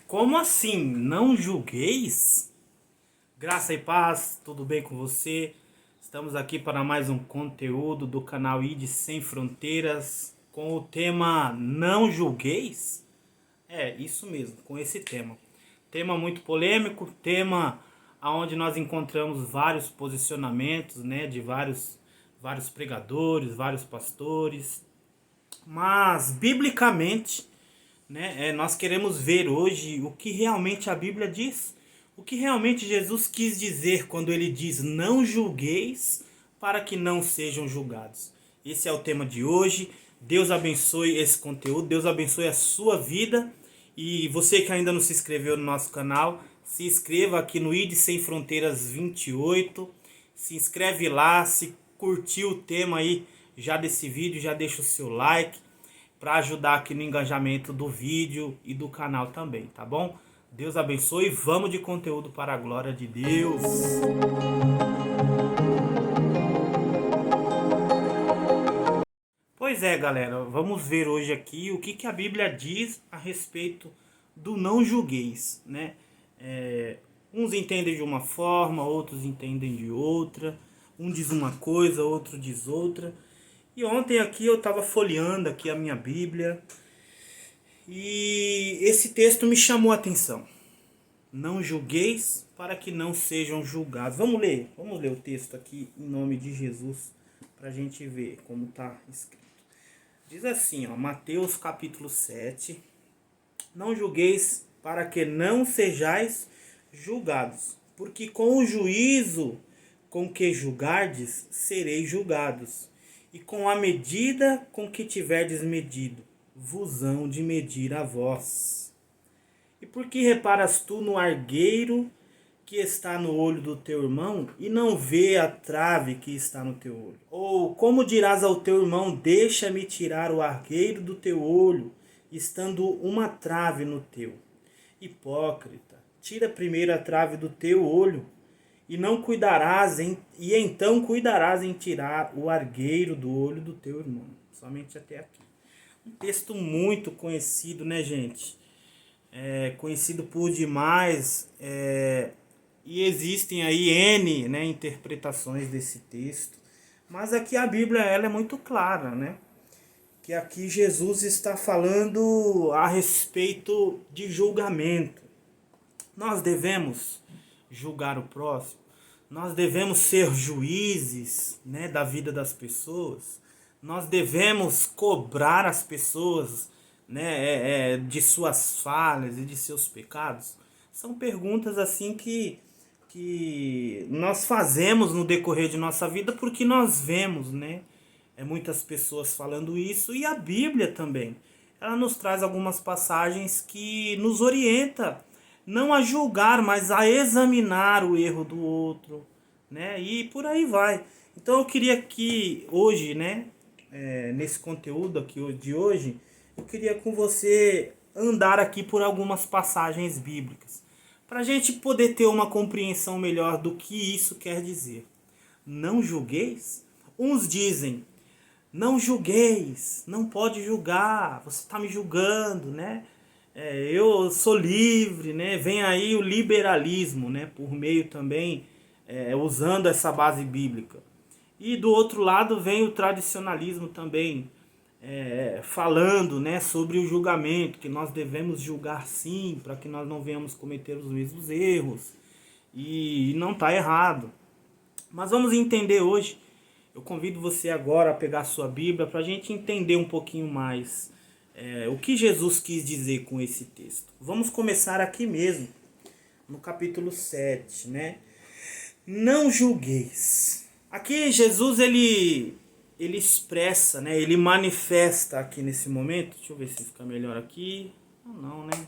Como assim? Não julgueis? Graça e paz, tudo bem com você? Estamos aqui para mais um conteúdo do canal ID Sem Fronteiras com o tema Não Julgueis? É, isso mesmo, com esse tema. Tema muito polêmico, tema onde nós encontramos vários posicionamentos, né, de vários pregadores, vários pastores. Mas, biblicamente, né? Nós queremos ver hoje o que realmente a Bíblia diz, o que realmente Jesus quis dizer quando ele diz: não julgueis para que não sejam julgados. Esse é o tema de hoje. Deus abençoe esse conteúdo, Deus abençoe a sua vida. E você que ainda não se inscreveu no nosso canal, se inscreva aqui no ID Sem Fronteiras 28. Se inscreve lá, se curtiu o tema aí já desse vídeo, já deixa o seu like para ajudar aqui no engajamento do vídeo e do canal também, tá bom? Deus abençoe, vamos de conteúdo para a glória de Deus. Pois é, galera, vamos ver hoje aqui o que a Bíblia diz a respeito do não julgueis, né? Uns entendem de uma forma, outros entendem de outra. Um diz uma coisa, outro diz outra. E ontem aqui eu estava folheando aqui a minha Bíblia e esse texto me chamou a atenção. Não julgueis para que não sejam julgados. Vamos ler o texto aqui em nome de Jesus para a gente ver como está escrito. Diz assim, ó, Mateus capítulo 7. Não julgueis para que não sejais julgados, porque com o juízo com que julgardes, sereis julgados, e com a medida com que tiverdes medido, vos hão de medir a vós. E por que reparas tu no argueiro que está no olho do teu irmão, e não vê a trave que está no teu olho? Ou como dirás ao teu irmão, deixa-me tirar o argueiro do teu olho, estando uma trave no teu? Hipócrita, tira primeiro a trave do teu olho, e então cuidarás em tirar o argueiro do olho do teu irmão. Somente até aqui. Um texto muito conhecido, né, gente? Conhecido por demais, e existem aí N, né, interpretações desse texto. Mas aqui a Bíblia ela é muito clara, né? Que aqui Jesus está falando a respeito de julgamento. Nós devemos julgar o próximo, nós devemos ser juízes, né, da vida das pessoas, nós devemos cobrar as pessoas, né, de suas falhas e de seus pecados. São perguntas assim que nós fazemos no decorrer de nossa vida porque nós vemos, né, muitas pessoas falando isso, e a Bíblia também. Ela nos traz algumas passagens que nos orienta não a julgar, mas a examinar o erro do outro, né? E por aí vai. Então eu queria que hoje, né, nesse conteúdo aqui de hoje, eu queria com você andar aqui por algumas passagens bíblicas, para a gente poder ter uma compreensão melhor do que isso quer dizer. Não julgueis? Uns dizem, não julgueis, não pode julgar, você está me julgando, né? Eu sou livre, né? Vem aí o liberalismo, né? Por meio também, usando essa base bíblica. E do outro lado vem o tradicionalismo também, falando, né, sobre o julgamento, que nós devemos julgar sim, para que nós não venhamos cometer os mesmos erros. E não está errado. Mas vamos entender hoje. Eu convido você agora a pegar a sua Bíblia para a gente entender um pouquinho mais o que Jesus quis dizer com esse texto. Vamos começar aqui mesmo, no capítulo 7, né? Não julgueis. Aqui Jesus ele expressa, né? Ele manifesta aqui nesse momento. Deixa eu ver se fica melhor aqui. Não, né?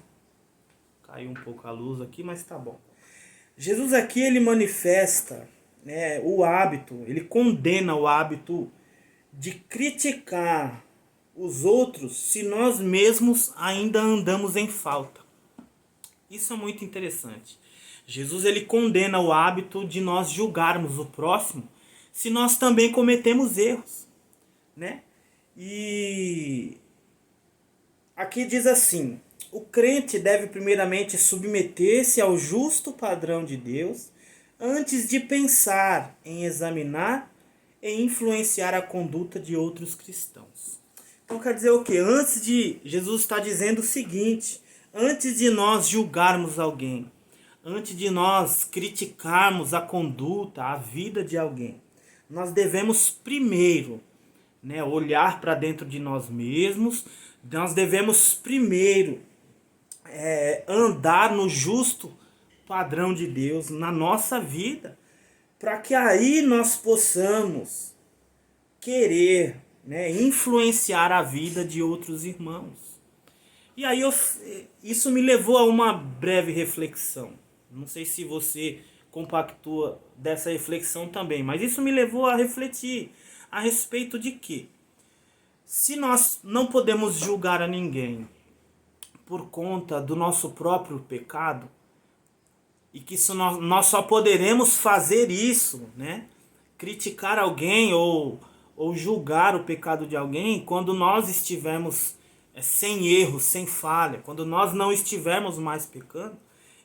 Caiu um pouco a luz aqui, mas tá bom. Jesus aqui ele manifesta, né, o hábito, ele condena o hábito de criticar os outros se nós mesmos ainda andamos em falta. Isso é muito interessante. Jesus ele condena o hábito de nós julgarmos o próximo se nós também cometemos erros, né? E aqui diz assim, o crente deve primeiramente submeter-se ao justo padrão de Deus antes de pensar em examinar e influenciar a conduta de outros cristãos. Então quer dizer o quê? Jesus está dizendo o seguinte: antes de nós julgarmos alguém, antes de nós criticarmos a conduta, a vida de alguém, nós devemos primeiro, olhar para dentro de nós mesmos. Nós devemos primeiro andar no justo padrão de Deus na nossa vida, para que aí nós possamos querer, influenciar a vida de outros irmãos. E aí isso me levou a uma breve reflexão. Não sei se você compactua dessa reflexão também, mas isso me levou a refletir a respeito de que, se nós não podemos julgar a ninguém por conta do nosso próprio pecado, e que nós só poderemos fazer isso, criticar alguém ou julgar o pecado de alguém quando nós estivermos sem erro, sem falha, quando nós não estivermos mais pecando,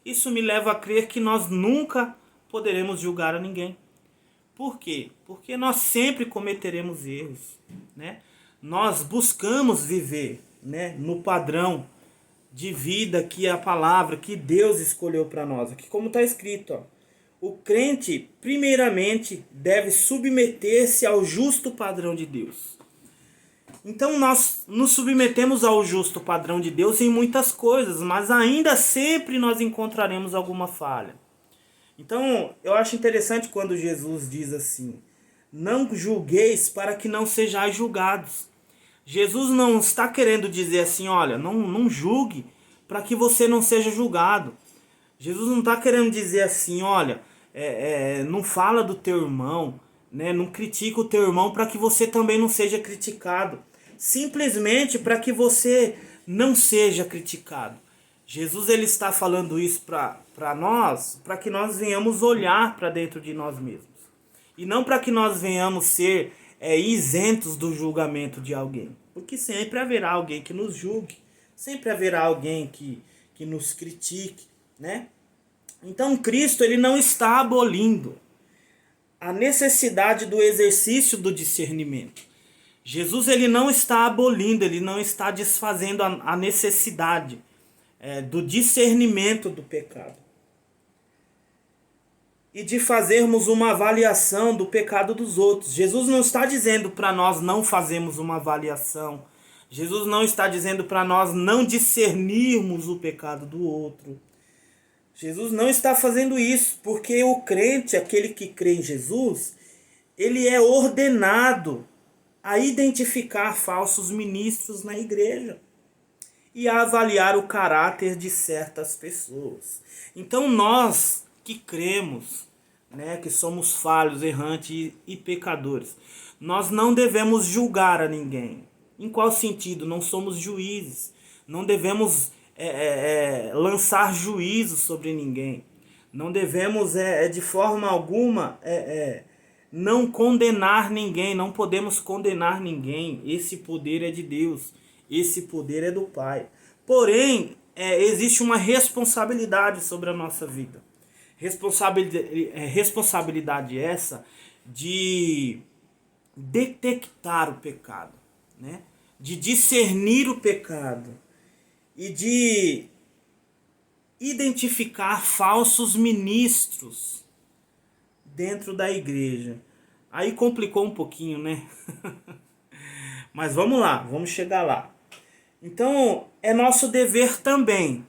isso me leva a crer que nós nunca poderemos julgar a ninguém. Por quê? Porque nós sempre cometeremos erros, Nós buscamos viver, no padrão de vida que a palavra, que Deus escolheu para nós. Aqui como está escrito, o crente primeiramente deve submeter-se ao justo padrão de Deus. Então nós nos submetemos ao justo padrão de Deus em muitas coisas, mas ainda sempre nós encontraremos alguma falha. Então eu acho interessante quando Jesus diz assim: não julgueis para que não sejais julgados. Jesus não está querendo dizer assim, olha, não julgue para que você não seja julgado. Jesus não está querendo dizer assim, olha, não fala do teu irmão, não critica o teu irmão para que você também não seja criticado. Simplesmente para que você não seja criticado. Jesus ele está falando isso para nós, para que nós venhamos olhar para dentro de nós mesmos. E não para que nós venhamos ser isentos do julgamento de alguém. Porque sempre haverá alguém que nos julgue. Sempre haverá alguém que nos critique. Então Cristo ele não está abolindo a necessidade do exercício do discernimento. Jesus ele não está abolindo, ele não está desfazendo a necessidade do discernimento do pecado. E de fazermos uma avaliação do pecado dos outros. Jesus não está dizendo para nós não fazermos uma avaliação. Jesus não está dizendo para nós não discernirmos o pecado do outro. Jesus não está fazendo isso, porque o crente, aquele que crê em Jesus, ele é ordenado a identificar falsos ministros na igreja e a avaliar o caráter de certas pessoas. Então nós que cremos, que somos falhos, errantes e pecadores, nós não devemos julgar a ninguém. Em qual sentido? Não somos juízes. Não devemos lançar juízo sobre ninguém. Não devemos de forma alguma não condenar ninguém. Não podemos condenar ninguém. Esse poder é de Deus. Esse poder é do Pai. Porém, existe uma responsabilidade sobre a nossa vida. Responsabilidade essa de detectar o pecado, de discernir o pecado e de identificar falsos ministros dentro da igreja. Aí complicou um pouquinho, Mas vamos lá, vamos chegar lá. Então é nosso dever também,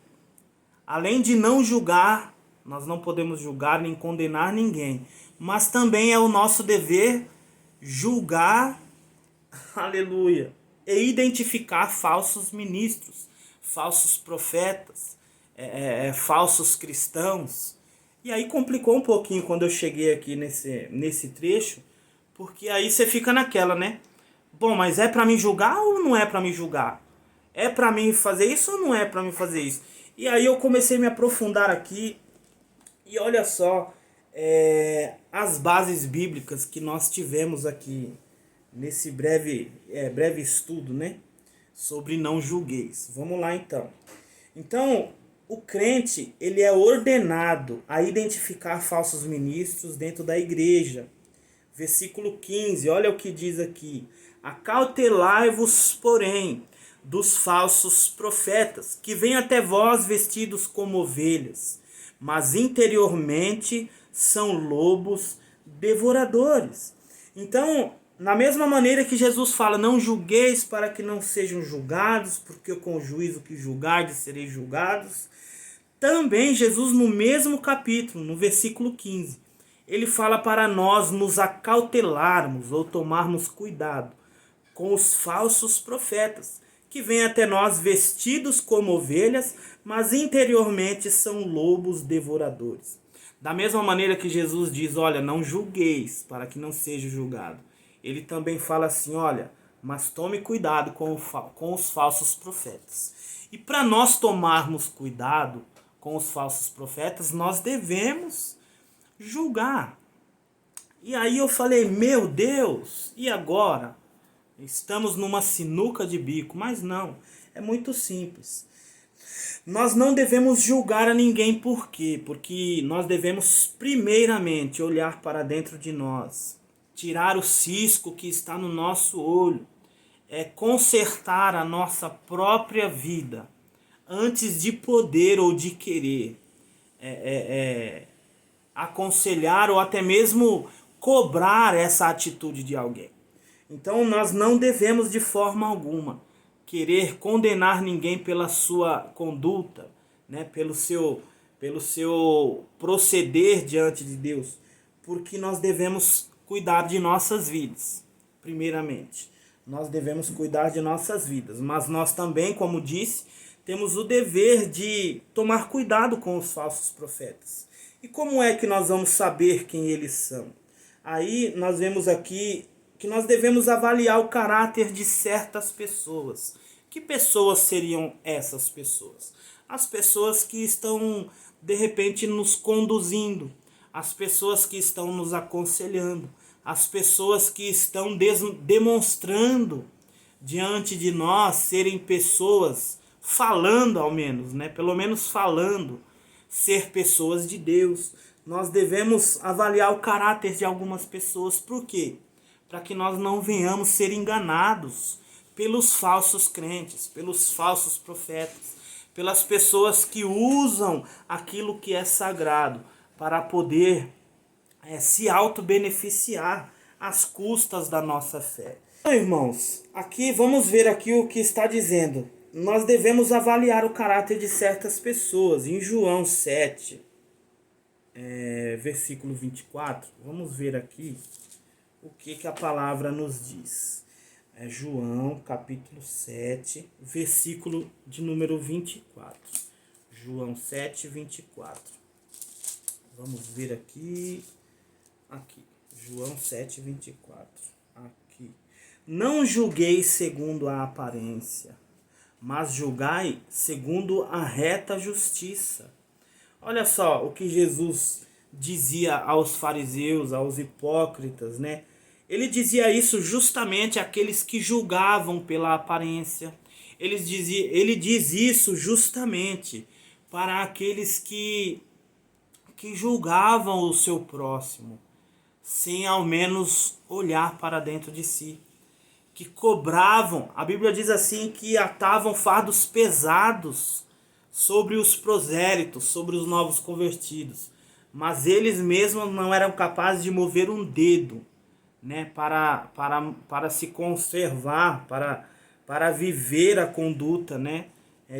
além de não julgar, nós não podemos julgar nem condenar ninguém. Mas também é o nosso dever julgar, aleluia, e identificar falsos ministros, falsos profetas, falsos cristãos. E aí complicou um pouquinho quando eu cheguei aqui nesse trecho, porque aí você fica naquela, Bom, mas é para me julgar ou não é para me julgar? É para mim fazer isso ou não é para mim fazer isso? E aí eu comecei a me aprofundar aqui. E olha só as bases bíblicas que nós tivemos aqui nesse breve estudo, sobre não julgueis. Vamos lá então. Então, o crente, ele é ordenado a identificar falsos ministros dentro da igreja. Versículo 15, olha o que diz aqui. Acautelai-vos, porém, dos falsos profetas, que vêm até vós vestidos como ovelhas, mas interiormente são lobos devoradores. Então, na mesma maneira que Jesus fala, não julgueis para que não sejam julgados, porque com o juízo que julgardes sereis julgados. Também Jesus, no mesmo capítulo, no versículo 15, ele fala para nós nos acautelarmos ou tomarmos cuidado com os falsos profetas, que vêm até nós vestidos como ovelhas, mas interiormente são lobos devoradores. Da mesma maneira que Jesus diz, olha, não julgueis para que não seja julgado. Ele também fala assim, olha, mas tome cuidado com os falsos profetas. E para nós tomarmos cuidado com os falsos profetas, nós devemos julgar. E aí eu falei, meu Deus, e agora? Estamos numa sinuca de bico, mas não, é muito simples. Nós não devemos julgar a ninguém, por quê? Porque nós devemos primeiramente olhar para dentro de nós, tirar o cisco que está no nosso olho, consertar a nossa própria vida, antes de poder ou de querer aconselhar ou até mesmo cobrar essa atitude de alguém. Então nós não devemos de forma alguma querer condenar ninguém pela sua conduta, né, pelo seu proceder diante de Deus, porque nós devemos cuidar de nossas vidas, primeiramente. Nós devemos cuidar de nossas vidas, mas nós também, como disse, temos o dever de tomar cuidado com os falsos profetas. E como é que nós vamos saber quem eles são? Aí nós vemos aqui que nós devemos avaliar o caráter de certas pessoas. Que pessoas seriam essas pessoas? As pessoas que estão, de repente, nos conduzindo, as pessoas que estão nos aconselhando, as pessoas que estão demonstrando diante de nós serem pessoas, falando ao menos, né? Pelo menos falando, ser pessoas de Deus. Nós devemos avaliar o caráter de algumas pessoas. Por quê? Para que nós não venhamos ser enganados pelos falsos crentes, pelos falsos profetas, pelas pessoas que usam aquilo que é sagrado para poder se auto-beneficiar às custas da nossa fé. Então, irmãos, aqui vamos ver aqui o que está dizendo. Nós devemos avaliar o caráter de certas pessoas. Em João 7, versículo 24, vamos ver aqui o que a palavra nos diz. João, capítulo 7, versículo de número 24. João 7, 24. Vamos ver aqui. João 7, 24. Aqui. Não julgueis segundo a aparência, mas julgai segundo a reta justiça. Olha só o que Jesus dizia aos fariseus, aos hipócritas, né? Ele dizia isso justamente àqueles que julgavam pela aparência. Ele diz isso justamente para aqueles que julgavam o seu próximo, sem ao menos olhar para dentro de si. Que cobravam, a Bíblia diz assim, que atavam fardos pesados sobre os prosélitos, sobre os novos convertidos. Mas eles mesmos não eram capazes de mover um dedo, né, para se conservar, para viver a conduta, né,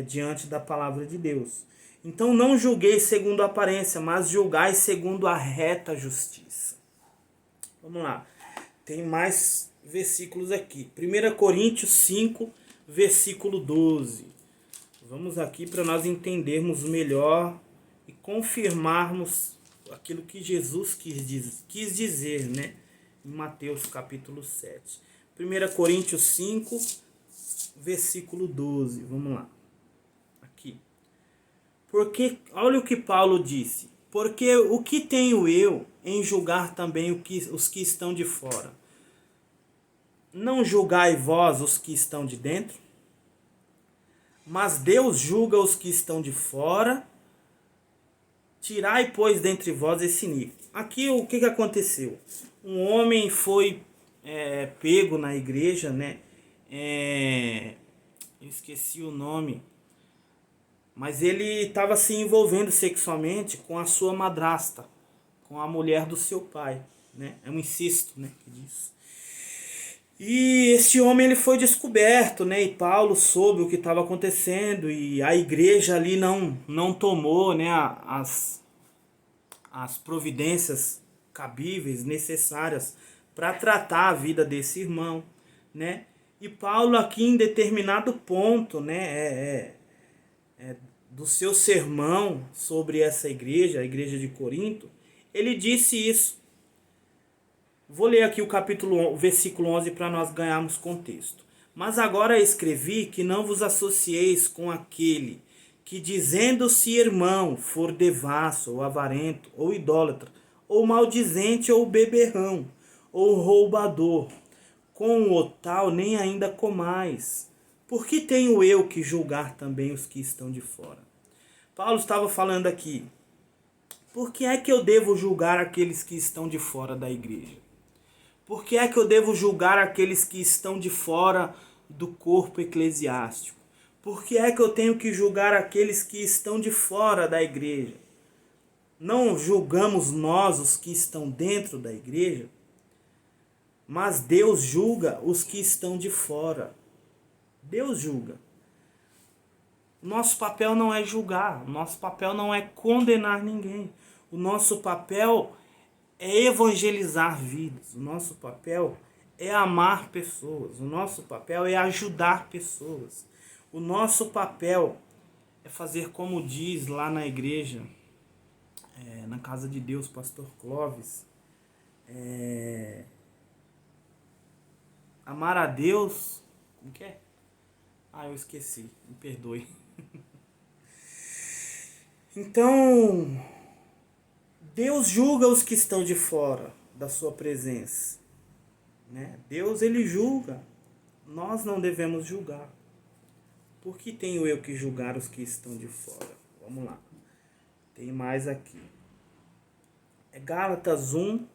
diante da palavra de Deus. Então não julgueis segundo a aparência, mas julgai segundo a reta justiça. Vamos lá, tem mais versículos aqui. 1 Coríntios 5, versículo 12. Vamos aqui para nós entendermos melhor e confirmarmos aquilo que Jesus quis dizer, né? Em Mateus capítulo 7. 1 Coríntios 5, versículo 12. Vamos lá. Aqui. Porque, olha o que Paulo disse. Porque o que tenho eu em julgar também os que estão de fora? Não julgai vós os que estão de dentro? Mas Deus julga os que estão de fora. Tirai, pois, dentre vós esse iníquo. Aqui o que aconteceu? Um homem foi pego na igreja, né? Eu esqueci o nome. Mas ele estava se envolvendo sexualmente com a sua madrasta, com a mulher do seu pai, né? É um incesto, né, que diz. E esse homem ele foi descoberto, né? E Paulo soube o que estava acontecendo e a igreja ali não tomou, né, as providências cabíveis, necessárias para tratar a vida desse irmão, né? E Paulo aqui em determinado ponto, né, do seu sermão sobre essa igreja, a igreja de Corinto, ele disse isso. Vou ler aqui o versículo 11 para nós ganharmos contexto. Mas agora escrevi que não vos associeis com aquele que, dizendo-se irmão, for devasso, ou avarento, ou idólatra, ou maldizente, ou beberrão, ou roubador. Com o tal nem ainda comais. Por que tenho eu que julgar também os que estão de fora? Paulo estava falando aqui. Por que é que eu devo julgar aqueles que estão de fora da igreja? Por que é que eu devo julgar aqueles que estão de fora do corpo eclesiástico? Por que é que eu tenho que julgar aqueles que estão de fora da igreja? Não julgamos nós os que estão dentro da igreja, mas Deus julga os que estão de fora. Deus julga. Nosso papel não é julgar, nosso papel não é condenar ninguém. O nosso papel é evangelizar vidas. O nosso papel é amar pessoas. O nosso papel é ajudar pessoas. O nosso papel é fazer como diz lá na igreja, na Casa de Deus, Pastor Clóvis, amar a Deus. Como que é? Eu esqueci. Me perdoe. Então, Deus julga os que estão de fora da sua presença, né? Deus, ele julga. Nós não devemos julgar. Por que tenho eu que julgar os que estão de fora? Vamos lá. Tem mais aqui. Gálatas 1,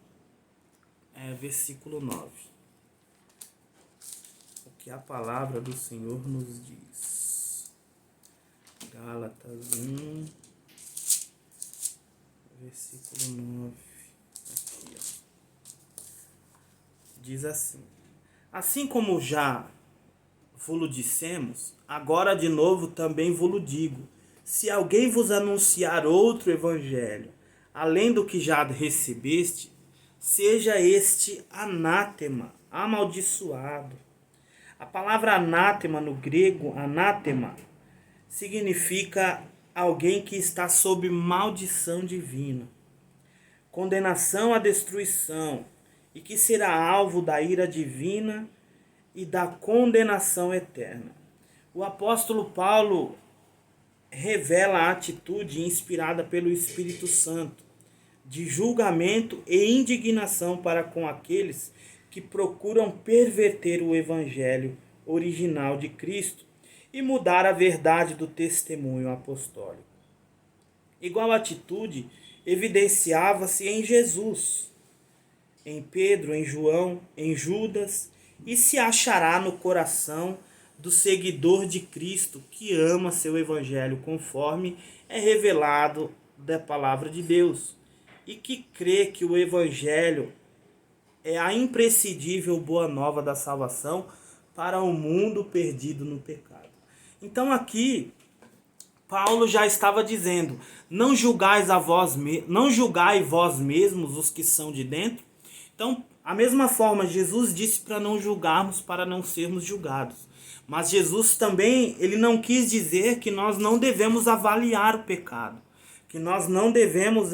versículo 9. O que a palavra do Senhor nos diz. Gálatas 1, versículo 9. Aqui, ó. Diz assim: assim como já vos dissemos, agora de novo também vos digo: se alguém vos anunciar outro evangelho, além do que já recebeste, seja este anátema, amaldiçoado. A palavra anátema no grego, anátema, significa alguém que está sob maldição divina, condenação à destruição, e que será alvo da ira divina e da condenação eterna. O apóstolo Paulo revela a atitude inspirada pelo Espírito Santo, de julgamento e indignação para com aqueles que procuram perverter o evangelho original de Cristo e mudar a verdade do testemunho apostólico. Igual atitude evidenciava-se em Jesus, em Pedro, em João, em Judas, e se achará no coração do seguidor de Cristo que ama seu evangelho conforme é revelado da palavra de Deus e que crê que o evangelho é a imprescindível boa nova da salvação para o mundo perdido no pecado. Então aqui Paulo já estava dizendo: não julgai vós mesmos os que são de dentro. Então, a mesma forma, Jesus disse para não julgarmos, para não sermos julgados. Mas Jesus também, ele não quis dizer que nós não devemos avaliar o pecado, que nós não devemos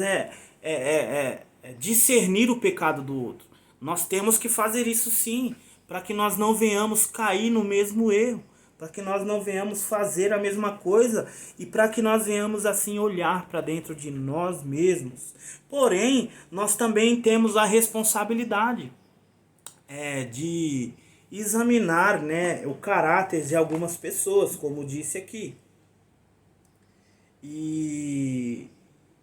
discernir o pecado do outro. Nós temos que fazer isso sim, para que nós não venhamos cair no mesmo erro, para que nós não venhamos fazer a mesma coisa e para que nós venhamos assim olhar para dentro de nós mesmos. Porém, nós também temos a responsabilidade de examinar, né, o caráter de algumas pessoas, como disse aqui, e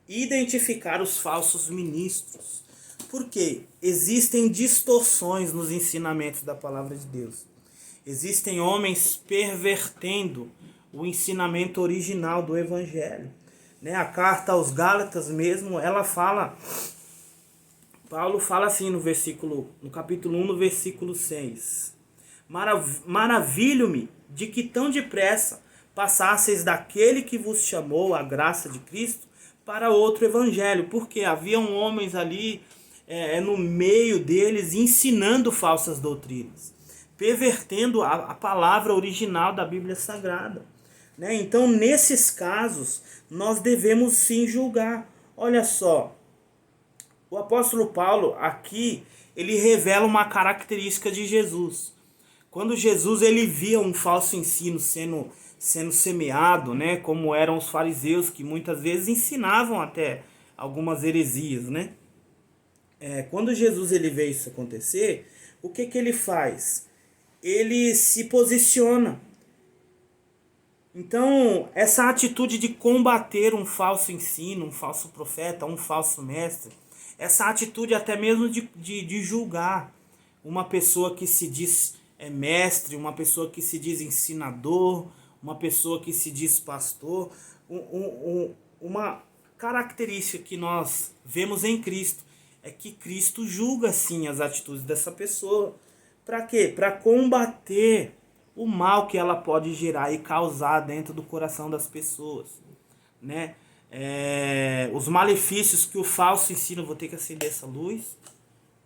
identificar os falsos ministros. Porque existem distorções nos ensinamentos da palavra de Deus. Existem homens pervertendo o ensinamento original do Evangelho. Né? A carta aos Gálatas mesmo, ela fala, Paulo fala assim no capítulo 1, no versículo 6. Maravilho-me de que tão depressa passasseis daquele que vos chamou a graça de Cristo para outro evangelho, porque haviam homens ali no meio deles ensinando falsas doutrinas, pervertendo a palavra original da Bíblia Sagrada. Né? Então, nesses casos, nós devemos sim julgar. Olha só, o apóstolo Paulo aqui, ele revela uma característica de Jesus. Quando Jesus ele via um falso ensino sendo semeado, né, como eram os fariseus, que muitas vezes ensinavam até algumas heresias, né? Quando Jesus ele vê isso acontecer, o que ele faz? Ele se posiciona. Então, essa atitude de combater um falso ensino, um falso profeta, um falso mestre, essa atitude até mesmo de julgar uma pessoa que se diz mestre, uma pessoa que se diz ensinador, uma pessoa que se diz pastor, uma característica que nós vemos em Cristo é que Cristo julga sim as atitudes dessa pessoa. Para quê? Para combater o mal que ela pode gerar e causar dentro do coração das pessoas, né? Os malefícios que o falso ensino, vou ter que acender essa luz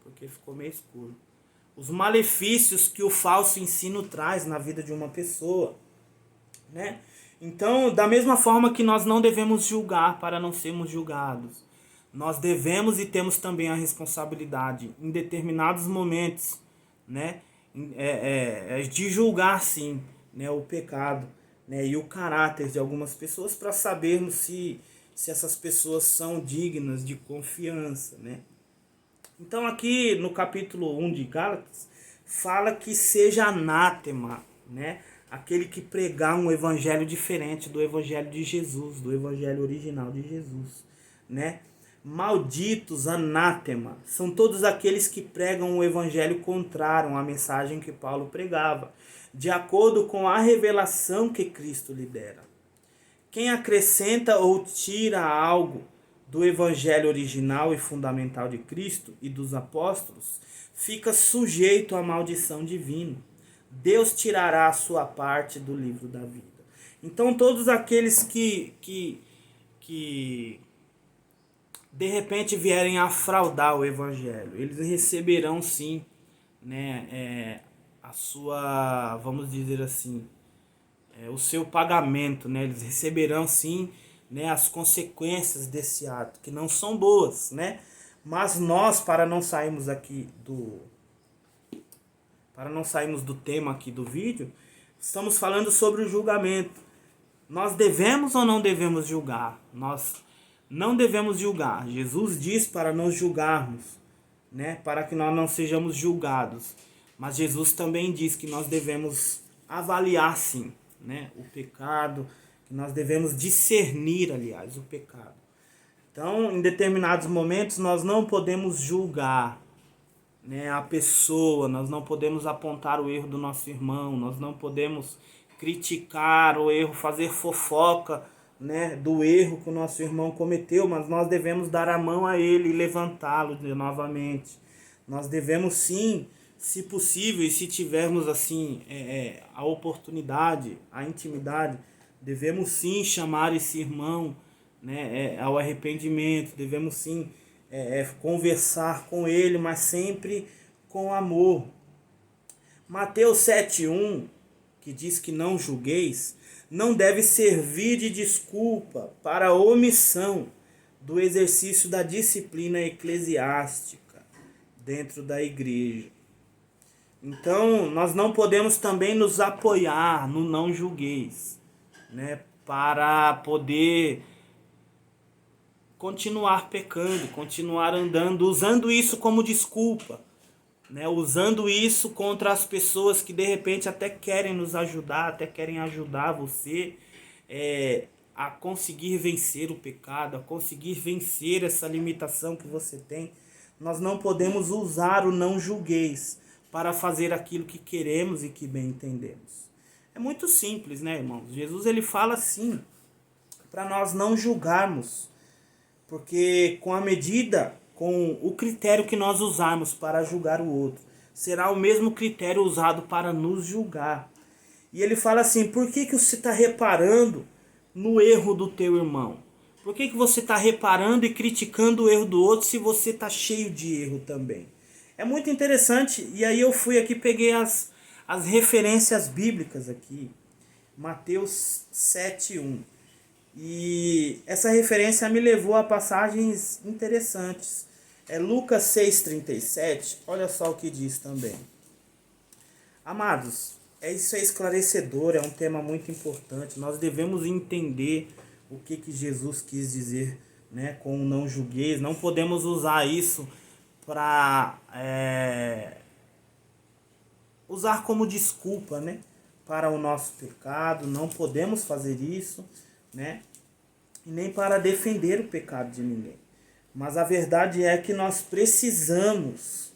porque ficou meio escuro. Os malefícios que o falso ensino traz na vida de uma pessoa, né? Então, da mesma forma que nós não devemos julgar para não sermos julgados, nós devemos e temos também a responsabilidade em determinados momentos, né, de julgar sim, né, o pecado, né, e o caráter de algumas pessoas para sabermos se essas pessoas são dignas de confiança, né? Então aqui no capítulo 1 de Gálatas fala que seja anátema, né, aquele que pregar um evangelho diferente do evangelho de Jesus, do evangelho original de Jesus, né? Malditos, anátema, são todos aqueles que pregam o evangelho contrário à mensagem que Paulo pregava, de acordo com a revelação que Cristo lhe dera. Quem acrescenta ou tira algo do evangelho original e fundamental de Cristo e dos apóstolos, fica sujeito à maldição divina. Deus tirará a sua parte do livro da vida. Então todos aqueles que de repente vierem a fraudar o evangelho, eles receberão sim, né, a sua, vamos dizer assim, o seu pagamento, né? Eles receberão sim, né, as consequências desse ato, que não são boas, né? Mas nós, para não sairmos do tema aqui do vídeo, estamos falando sobre o julgamento. Nós devemos ou não devemos julgar? Nós não devemos julgar. Jesus diz para nos julgarmos, né, para que nós não sejamos julgados. Mas Jesus também diz que nós devemos avaliar sim, né, o pecado, que nós devemos discernir, aliás, o pecado. Então, em determinados momentos, nós não podemos julgar, né, a pessoa, nós não podemos apontar o erro do nosso irmão, nós não podemos criticar o erro, fazer fofoca, né, do erro que o nosso irmão cometeu, mas nós devemos dar a mão a ele e levantá-lo novamente. Nós devemos sim, se possível, e se tivermos assim a oportunidade, a intimidade, devemos sim chamar esse irmão, né, ao arrependimento, devemos sim conversar com ele, mas sempre com amor. Mateus 7,1, que diz que não julgueis, não deve servir de desculpa para a omissão do exercício da disciplina eclesiástica dentro da igreja. Então, nós não podemos também nos apoiar no não julgueis, né, para poder continuar pecando, continuar andando, usando isso como desculpa, né? Usando isso contra as pessoas que de repente até querem nos ajudar, até querem ajudar você a conseguir vencer o pecado, a conseguir vencer essa limitação que você tem. Nós não podemos usar o não julgueis para fazer aquilo que queremos e que bem entendemos. É muito simples, né, irmãos? Jesus ele fala assim, para nós não julgarmos, porque com a medida, com o critério que nós usarmos para julgar o outro, será o mesmo critério usado para nos julgar. E ele fala assim, por que você está reparando no erro do teu irmão? Por que você está reparando e criticando o erro do outro se você está cheio de erro também? É muito interessante, e aí eu fui aqui, peguei as referências bíblicas aqui. Mateus 7:1. E essa referência me levou a passagens interessantes. É Lucas 6:37, olha só o que diz também. Amados, isso é esclarecedor, é um tema muito importante. Nós devemos entender o que Jesus quis dizer, né, com o não julgueis. Não podemos usar isso para usar como desculpa, né, para o nosso pecado. Não podemos fazer isso, né, e nem para defender o pecado de ninguém. Mas a verdade é que nós precisamos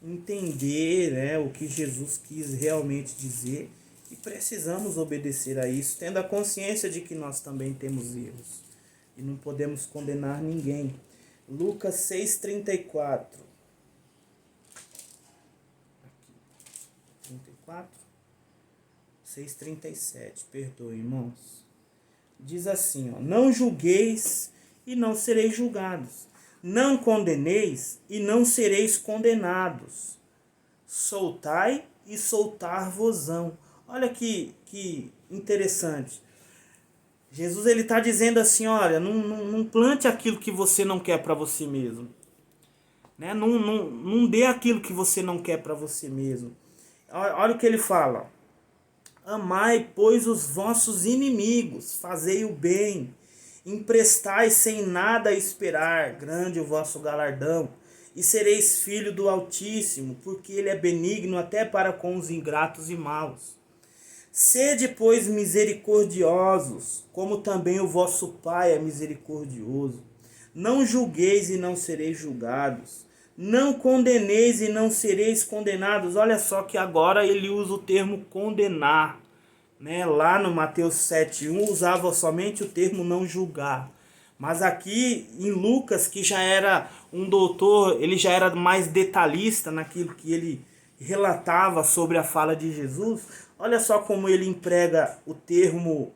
entender, né, o que Jesus quis realmente dizer, e precisamos obedecer a isso, tendo a consciência de que nós também temos erros e não podemos condenar ninguém. Lucas 6:34. 6:37, perdoe, irmãos. Diz assim, ó, não julgueis e não sereis julgados. Não condeneis e não sereis condenados. Soltai e soltar-vos-ão. Olha que interessante. Jesus ele está dizendo assim, olha, não plante aquilo que você não quer para você mesmo. Né? Não dê aquilo que você não quer para você mesmo. Olha o que ele fala. Amai, pois, os vossos inimigos, fazei o bem, emprestai sem nada esperar, grande o vosso galardão, e sereis filho do Altíssimo, porque ele é benigno até para com os ingratos e maus. Sede, pois, misericordiosos, como também o vosso Pai é misericordioso. Não julgueis e não sereis julgados. Não condeneis e não sereis condenados. Olha só que agora ele usa o termo condenar, né? Lá no Mateus 7:1 usava somente o termo não julgar. Mas aqui em Lucas, que já era um doutor, ele já era mais detalhista naquilo que ele relatava sobre a fala de Jesus. Olha só como ele emprega o termo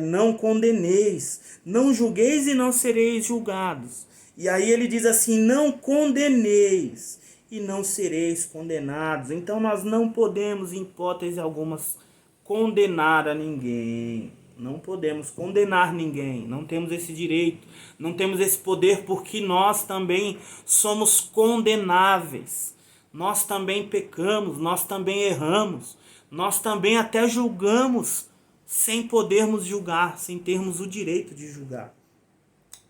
não condeneis, não julgueis e não sereis julgados. E aí ele diz assim, não condeneis e não sereis condenados. Então nós não podemos, em hipótese alguma, condenar a ninguém. Não podemos condenar ninguém. Não temos esse direito. Não temos esse poder, porque nós também somos condenáveis. Nós também pecamos, nós também erramos. Nós também até julgamos sem podermos julgar, sem termos o direito de julgar.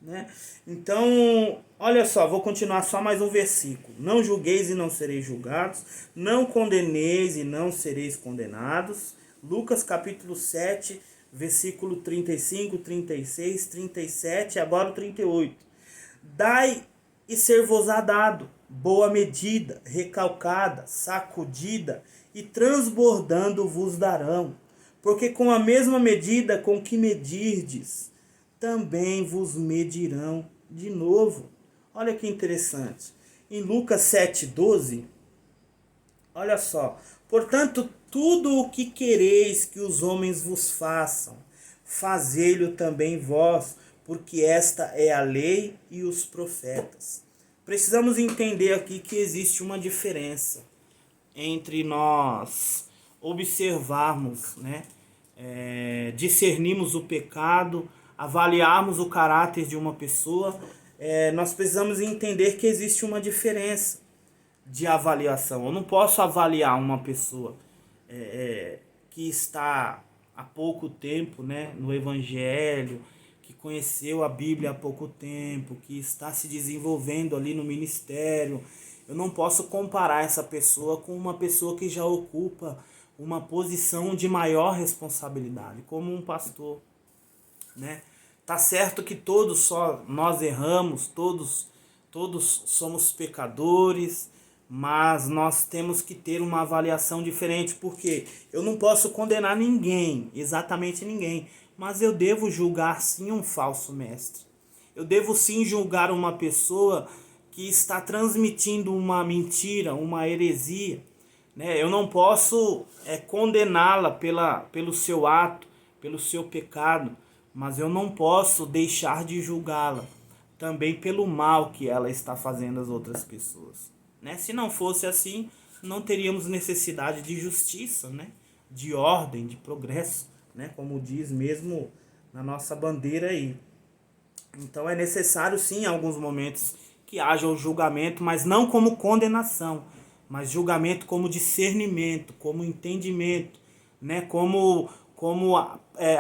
Né? Então, olha só, vou continuar só mais um versículo. Não julgueis e não sereis julgados, não condeneis e não sereis condenados. Lucas capítulo 7, versículo 35, 36, 37, agora o 38. Dai e ser-vos-á dado, boa medida, recalcada, sacudida e transbordando vos darão. Porque com a mesma medida com que medirdes, também vos medirão de novo. Olha que interessante. Em Lucas 7:12, olha só. Portanto, tudo o que quereis que os homens vos façam, fazei-lo também vós, porque esta é a lei e os profetas. Precisamos entender aqui que existe uma diferença entre nós observarmos, né, discernirmos o pecado, avaliarmos o caráter de uma pessoa. Nós precisamos entender que existe uma diferença de avaliação. Eu não posso avaliar uma pessoa que está há pouco tempo, né, no Evangelho, que conheceu a Bíblia há pouco tempo, que está se desenvolvendo ali no ministério, eu não posso comparar essa pessoa com uma pessoa que já ocupa uma posição de maior responsabilidade, como um pastor, né? Tá certo que todos só nós erramos, todos somos pecadores, mas nós temos que ter uma avaliação diferente, porque eu não posso condenar ninguém, exatamente ninguém, mas eu devo julgar sim um falso mestre. Eu devo sim julgar uma pessoa que está transmitindo uma mentira, uma heresia, né? Eu não posso condená-la pelo seu ato, pelo seu pecado, mas eu não posso deixar de julgá-la também pelo mal que ela está fazendo às outras pessoas, né? Se não fosse assim, não teríamos necessidade de justiça, né? De ordem, de progresso, né? Como diz mesmo na nossa bandeira aí. Então é necessário sim em alguns momentos que haja o julgamento, mas não como condenação, mas julgamento como discernimento, como entendimento, né? Como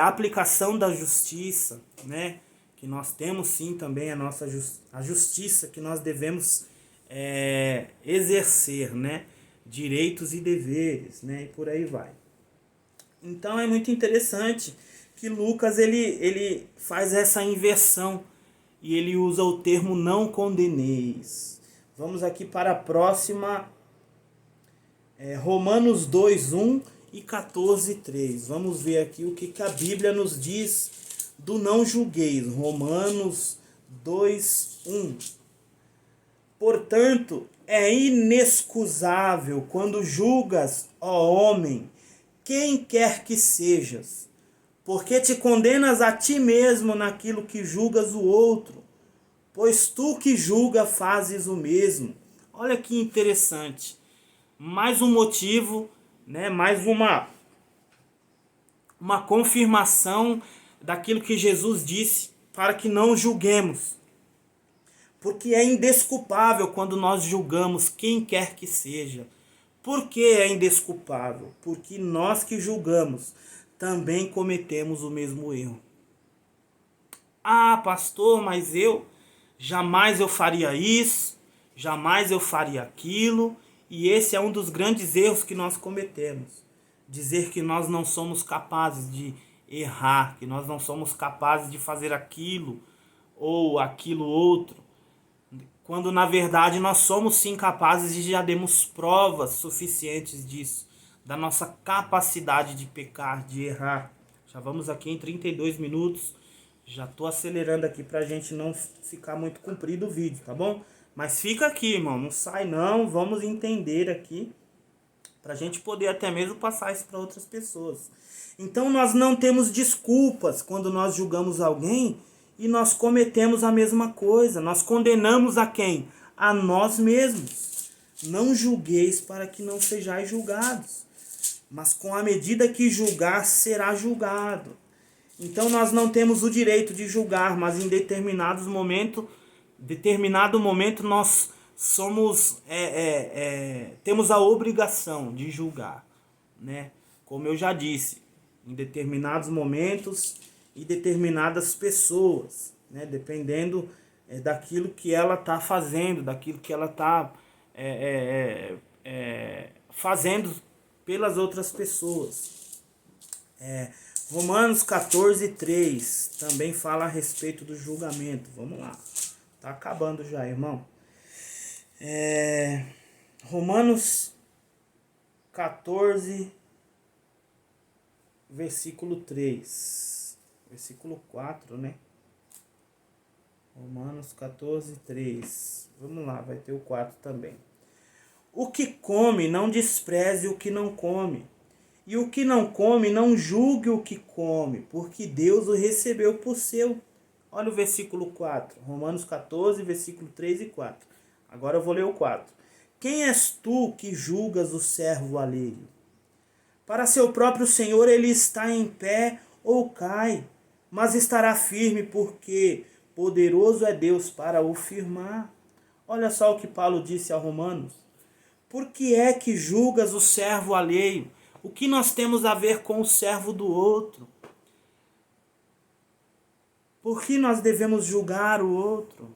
aplicação da justiça, né? Que nós temos sim também a justiça que nós devemos exercer, né? Direitos e deveres, né? E por aí vai. Então é muito interessante que Lucas ele faz essa inversão e ele usa o termo não condeneis. Vamos aqui para a próxima, Romanos 2:1 e 14:3. Vamos ver aqui o que a Bíblia nos diz do não julgueis. Romanos 2:1. Portanto, é inexcusável quando julgas, ó homem, quem quer que sejas, porque te condenas a ti mesmo naquilo que julgas o outro, pois tu que julga fazes o mesmo. Olha que interessante. Mais um motivo, né? Mais uma confirmação daquilo que Jesus disse para que não julguemos. Porque é indesculpável quando nós julgamos quem quer que seja. Por que é indesculpável? Porque nós que julgamos também cometemos o mesmo erro. Ah, pastor, mas jamais eu faria isso, jamais eu faria aquilo, e esse é um dos grandes erros que nós cometemos. Dizer que nós não somos capazes de errar, que nós não somos capazes de fazer aquilo ou aquilo outro, quando na verdade nós somos sim capazes e já demos provas suficientes disso, da nossa capacidade de pecar, de errar. Já vamos aqui em 32 minutos, já estou acelerando aqui para a gente não ficar muito comprido o vídeo, tá bom? Mas fica aqui, irmão, não sai não, vamos entender aqui, para a gente poder até mesmo passar isso para outras pessoas. Então nós não temos desculpas quando nós julgamos alguém e nós cometemos a mesma coisa. Nós condenamos a quem? A nós mesmos. Não julgueis para que não sejais julgados, mas com a medida que julgar, será julgado. Então nós não temos o direito de julgar, mas em determinado momento nós temos a obrigação de julgar, né? Como eu já disse, em determinados momentos e determinadas pessoas, né? Dependendo daquilo que ela está fazendo, daquilo que ela está fazendo pelas outras pessoas. Romanos 14:3 também fala a respeito do julgamento. Vamos lá. Tá acabando já, irmão. Romanos 14, versículo 3. Versículo 4, né? Romanos 14:3. Vamos lá, vai ter o 4 também. O que come, não despreze o que não come. E o que não come, não julgue o que come, porque Deus o recebeu por seu. Olha o versículo 4. Romanos 14, versículo 3 e 4. Agora eu vou ler o 4. Quem és tu que julgas o servo alheio? Para seu próprio Senhor ele está em pé ou cai, mas estará firme, porque poderoso é Deus para o firmar. Olha só o que Paulo disse a Romanos. Por que é que julgas o servo alheio? O que nós temos a ver com o servo do outro? Por que nós devemos julgar o outro?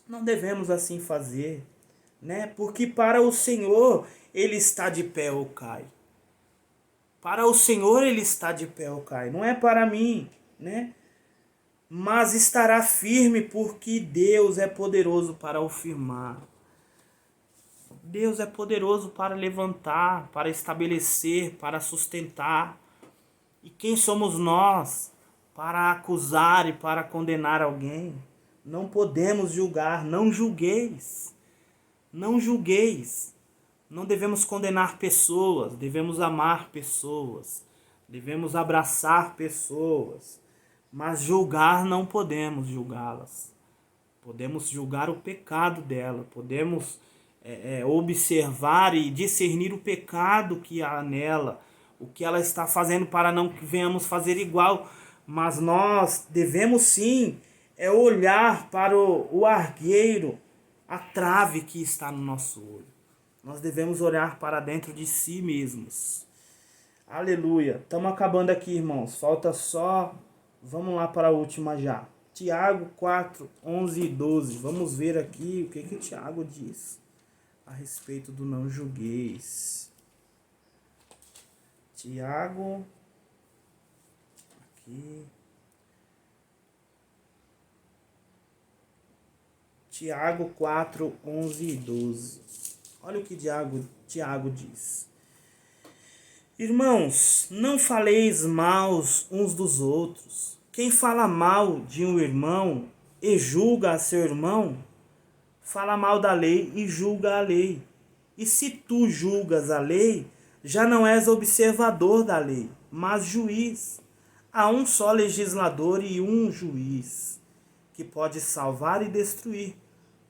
Não devemos assim fazer, né? Porque para o Senhor ele está de pé ou cai. Para o Senhor ele está de pé ou cai. Não é para mim, né? Mas estará firme porque Deus é poderoso para o firmar. Deus é poderoso para levantar, para estabelecer, para sustentar. E quem somos nós para acusar e para condenar alguém? Não podemos julgar, não julgueis. Não julgueis. Não devemos condenar pessoas, devemos amar pessoas, devemos abraçar pessoas, mas julgar não podemos julgá-las. Podemos julgar o pecado dela, podemos observar e discernir o pecado que há nela, o que ela está fazendo para não que venhamos fazer igual, mas nós devemos sim olhar para o argueiro, a trave que está no nosso olho. Nós devemos olhar para dentro de si mesmos. Aleluia. Estamos acabando aqui, irmãos. Falta só... Vamos lá para a última já. Tiago 4, 11 e 12. Vamos ver aqui o que Tiago diz a respeito do não julgueis. Tiago... Aqui... Tiago 4, 11 e 12. Olha o que Tiago diz. Irmãos, não faleis mal uns dos outros. Quem fala mal de um irmão e julga a seu irmão, fala mal da lei e julga a lei. E se tu julgas a lei, já não és observador da lei, mas juiz. Há um só legislador e um juiz, que pode salvar e destruir.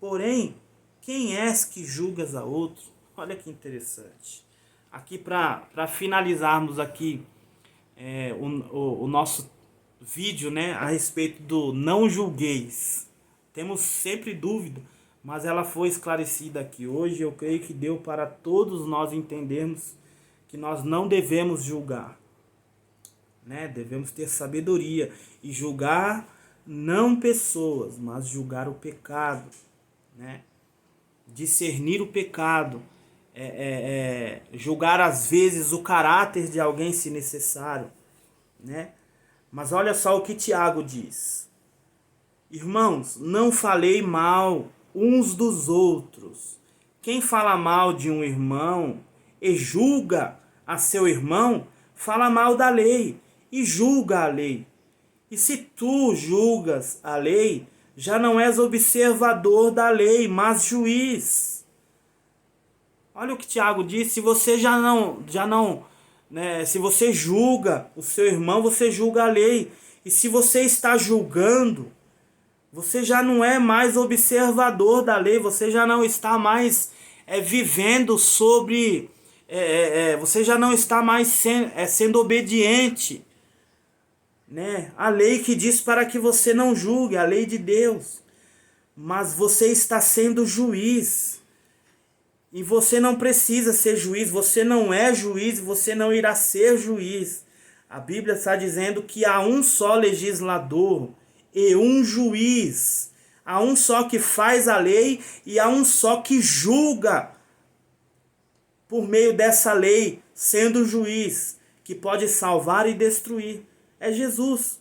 Porém, quem és que julgas a outro? Olha que interessante. Aqui para finalizarmos aqui o nosso vídeo, né, a respeito do não julgueis. Temos sempre dúvida, mas ela foi esclarecida aqui hoje. Eu creio que deu para todos nós entendermos que nós não devemos julgar, né? Devemos ter sabedoria e julgar não pessoas, mas julgar o pecado, né? Discernir o pecado, julgar às vezes o caráter de alguém se necessário, né? Mas olha só o que Tiago diz. Irmãos, não falei mal uns dos outros. Quem fala mal de um irmão e julga a seu irmão, fala mal da lei e julga a lei. E se tu julgas a lei, já não és observador da lei, mas juiz. Olha o que Tiago diz, se você se você julga o seu irmão, você julga a lei. E se você está julgando, você já não é mais observador da lei, você já não está mais vivendo sobre... você já não está mais sendo obediente, né? A lei que diz para que você não julgue, a lei de Deus. Mas você está sendo juiz. E você não precisa ser juiz, você não é juiz, você não irá ser juiz. A Bíblia está dizendo que há um só legislador e um juiz. Há um só que faz a lei e há um só que julga por meio dessa lei, sendo juiz, que pode salvar e destruir. É Jesus.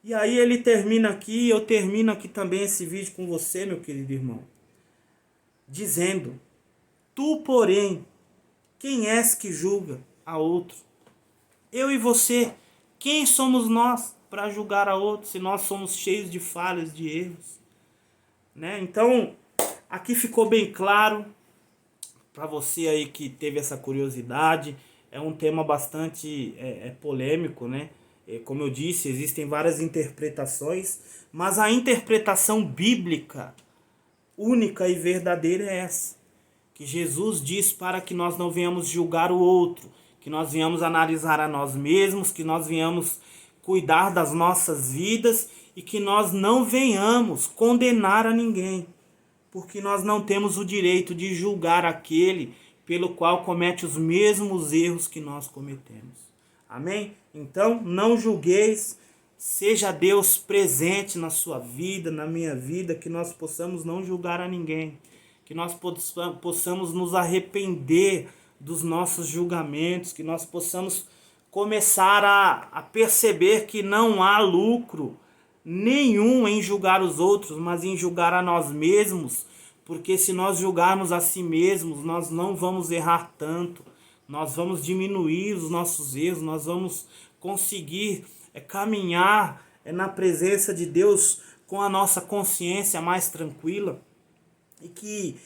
E aí ele termina aqui, eu termino aqui também esse vídeo com você, meu querido irmão, dizendo: tu, porém, quem és que julga a outro? Eu e você, quem somos nós para julgar a outro, se nós somos cheios de falhas, de erros, né? Então, aqui ficou bem claro para você aí que teve essa curiosidade. É um tema bastante polêmico, né? Como eu disse, existem várias interpretações, mas a interpretação bíblica única e verdadeira é essa, que Jesus diz para que nós não venhamos julgar o outro, que nós venhamos analisar a nós mesmos, que nós venhamos cuidar das nossas vidas e que nós não venhamos condenar a ninguém, porque nós não temos o direito de julgar aquele pelo qual comete os mesmos erros que nós cometemos. Amém? Então, não julgueis, Seja Deus presente na sua vida, na minha vida, que nós possamos não julgar a ninguém, que nós possamos nos arrepender dos nossos julgamentos, que nós possamos começar a perceber que não há lucro nenhum em julgar os outros, mas em julgar a nós mesmos, porque se nós julgarmos a si mesmos, nós não vamos errar tanto, nós vamos diminuir os nossos erros, nós vamos conseguir caminhar na presença de Deus com a nossa consciência mais tranquila. E que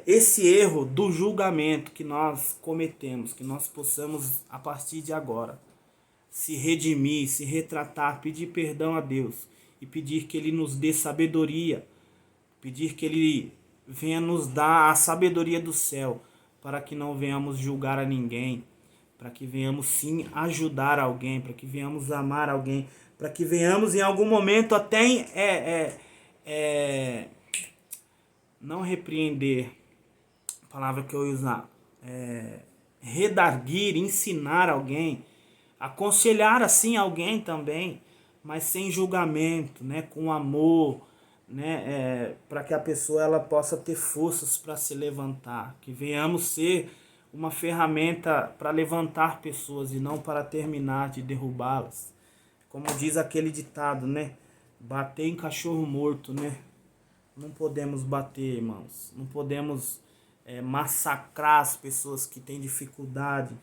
esse erro do julgamento que nós cometemos, que nós possamos a partir de agora se redimir, se retratar, pedir perdão a Deus e pedir que Ele nos dê sabedoria, pedir que Ele venha nos dar a sabedoria do céu, para que não venhamos julgar a ninguém, para que venhamos sim ajudar alguém, para que venhamos amar alguém, para que venhamos em algum momento até não repreender, a palavra que eu ia usar, redarguir, ensinar alguém, aconselhar assim alguém também, mas sem julgamento, né, com amor, né, para que a pessoa ela possa ter forças para se levantar, que venhamos ser uma ferramenta para levantar pessoas e não para terminar de derrubá-las. Como diz aquele ditado, né, bater em cachorro morto, né? Não podemos bater, irmãos, não podemos massacrar as pessoas que têm dificuldade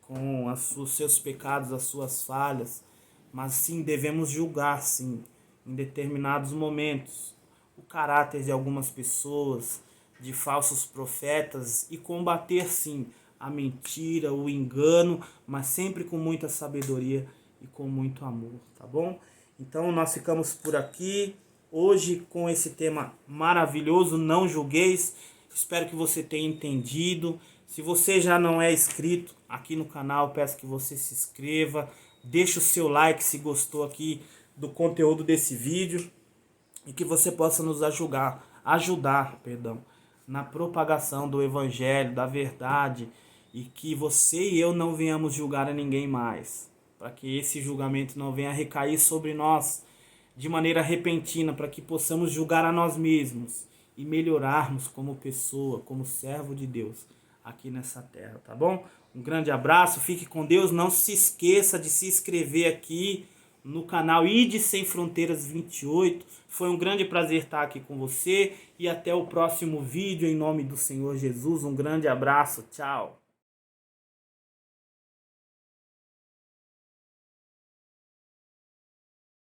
com os seus pecados, as suas falhas, mas sim devemos julgar, sim, em determinados momentos, o caráter de algumas pessoas, de falsos profetas, e combater, sim, a mentira, o engano, mas sempre com muita sabedoria e com muito amor, tá bom? Então nós ficamos por aqui hoje com esse tema maravilhoso, não julgueis. Espero que você tenha entendido. Se você já não é inscrito aqui no canal, peço que você se inscreva, deixe o seu like se gostou aqui do conteúdo desse vídeo e que você possa nos ajudar na propagação do evangelho, da verdade, e que você e eu não venhamos julgar a ninguém mais, para que esse julgamento não venha recair sobre nós de maneira repentina, para que possamos julgar a nós mesmos e melhorarmos como pessoa, como servo de Deus aqui nessa terra, tá bom? Um grande abraço, fique com Deus, não se esqueça de se inscrever aqui no canal ID Sem Fronteiras 28. Foi um grande prazer estar aqui com você e até o próximo vídeo em nome do Senhor Jesus. Um grande abraço, tchau!